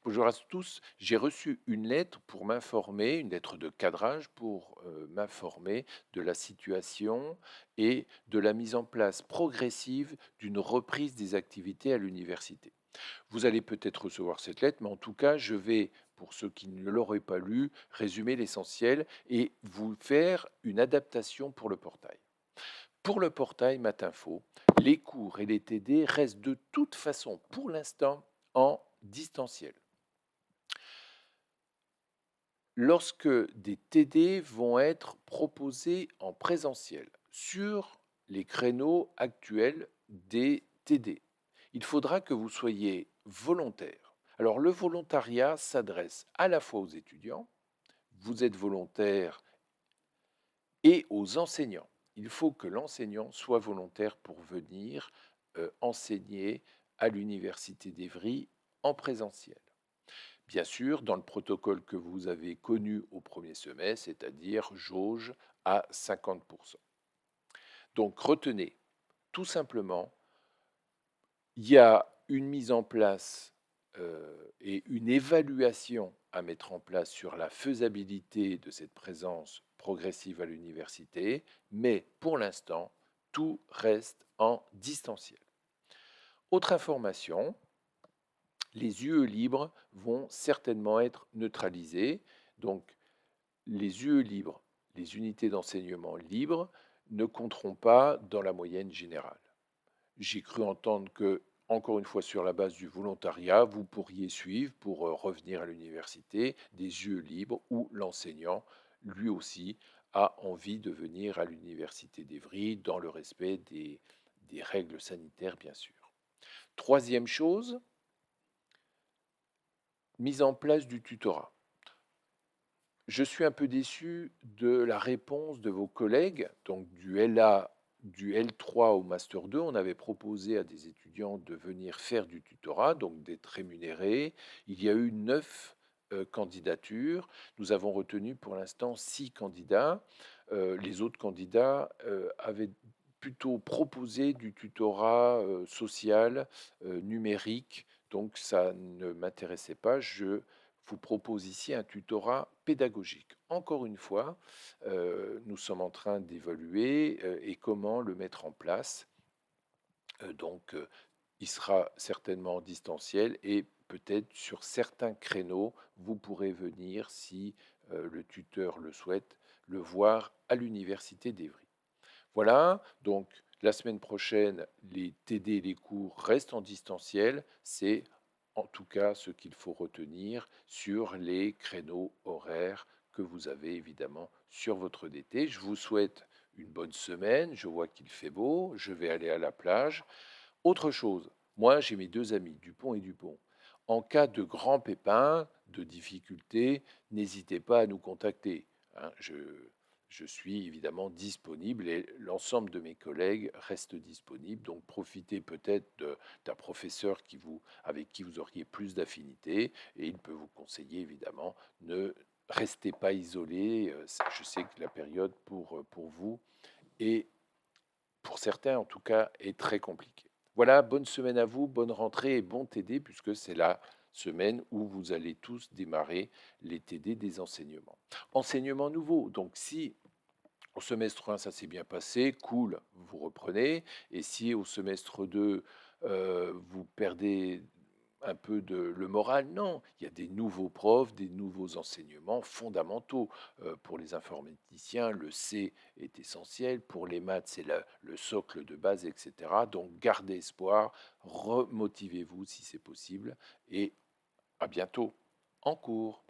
Bonjour à tous. J'ai reçu une lettre pour m'informer, une lettre de cadrage pour m'informer de la situation et de la mise en place progressive d'une reprise des activités à l'université. Vous allez peut-être recevoir cette lettre, mais en tout cas, je vais, pour ceux qui ne l'auraient pas lu, résumer l'essentiel et vous faire une adaptation pour le portail. Pour le portail Matinfo, les cours et les TD restent de toute façon, pour l'instant, en distanciel. Lorsque des TD vont être proposés en présentiel sur les créneaux actuels des TD, il faudra que vous soyez volontaire. Alors le volontariat s'adresse à la fois aux étudiants, vous êtes volontaire, et aux enseignants. Il faut que l'enseignant soit volontaire pour venir enseigner à l'université d'Evry en présentiel. Bien sûr, dans le protocole que vous avez connu au premier semestre, c'est-à-dire jauge à 50%. Donc retenez, tout simplement, il y a une mise en place et une évaluation à mettre en place sur la faisabilité de cette présence progressive à l'université, mais pour l'instant, tout reste en distanciel. Autre information, les UE libres vont certainement être neutralisés. Donc, les UE libres, les unités d'enseignement libres, ne compteront pas dans la moyenne générale. J'ai cru entendre que, encore une fois, sur la base du volontariat, vous pourriez suivre pour revenir à l'université des UE libres où l'enseignant, lui aussi, a envie de venir à l'université d'Evry dans le respect des règles sanitaires, bien sûr. Troisième chose, mise en place du tutorat. Je suis un peu déçu de la réponse de vos collègues, donc du L3 au Master 2. On avait proposé à des étudiants de venir faire du tutorat, donc d'être rémunérés. Il y a eu 9 candidatures. Nous avons retenu pour l'instant 6 candidats. Les autres candidats avaient plutôt proposé du tutorat social, numérique, donc ça ne m'intéressait pas. Je vous propose ici un tutorat pédagogique. Encore une fois, nous sommes en train d'évaluer et comment le mettre en place. Donc, il sera certainement en distanciel et peut-être sur certains créneaux, vous pourrez venir, si le tuteur le souhaite, le voir à l'université d'Evry. Voilà, donc la semaine prochaine, les TD et les cours restent en distanciel. C'est en tout cas ce qu'il faut retenir sur les créneaux horaires que vous avez évidemment sur votre DT. Je vous souhaite une bonne semaine. Je vois qu'il fait beau. Je vais aller à la plage. Autre chose, moi j'ai mes deux amis, Dupont et Dupont. En cas de grand pépin, de difficulté, n'hésitez pas à nous contacter, hein. Je suis évidemment disponible et l'ensemble de mes collègues restent disponibles. Donc profitez peut-être d'un professeur avec qui vous auriez plus d'affinité et il peut vous conseiller évidemment. Ne restez pas isolé. Je sais que la période pour vous est, pour certains en tout cas, est très compliquée. Voilà, bonne semaine à vous, bonne rentrée et bon TD puisque c'est la semaine où vous allez tous démarrer les TD des enseignements. Enseignements nouveaux, donc si au semestre 1 ça s'est bien passé, cool, vous reprenez, et si au semestre 2 vous perdez un peu le moral, non, il y a des nouveaux profs, des nouveaux enseignements fondamentaux. Pour les informaticiens, le C est essentiel, pour les maths, c'est le socle de base, etc. Donc gardez espoir, remotivez-vous si c'est possible, et à bientôt en cours.